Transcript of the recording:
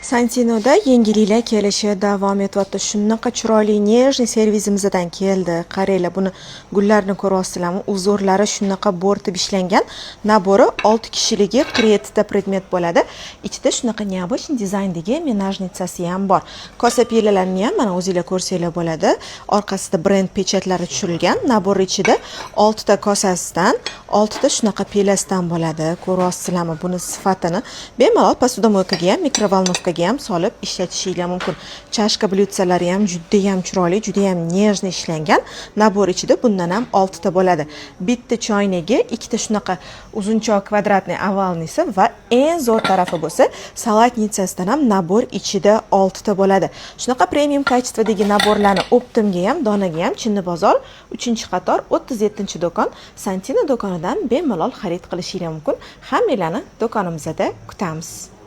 Santinoda yengilliklar kelishi davom etyapti. Shunaqa chiroyli nejniy servisimizdan keldi. Qaranglar, buni gullarni ko'ryapsizlarmi? Uzorlari shunaqa bo'rtib ishlangan. Nabori 6 kishiligi kreditda predmet bo'ladi. Ichida shunaqa необычный dizayndagi menajnitsasi ham bor. Kosa pilalarni ham mana o'zingizlar ko'rsanglar bo'ladi. Orqasida brend pechatlari tushirilgan. Nabor ichida 6 ta kosasidan, 6 ta shunaqa pelasidan bo'ladi. Ko'ryapsizlarmi buni sifatini? Bemalol posudomoykaga ham, mikrovolnovkaga ham solib ishlatishingiz mumkin. Chashka blyutsalari ham juda ham chiroyli, juda ham nejniy ishlangan. Nabor ichida bundan ham 6 ta bo'ladi. Bitta choynagi, ikkita shunaqa uzunchoq kvadratniy ovalnisi va eng zo'r tarafi bo'lsa, salatnitsasidan ham nabor ichida 6 ta bo'ladi. Shunaqa premium kачестводagi naborlarni Optimga ham, Donaga ham Chinni bozor 3-qator 37-do'kon Santino do'konidan bemalol xarid qilishingiz mumkin. Hammanglarni do'konimizda kutamiz.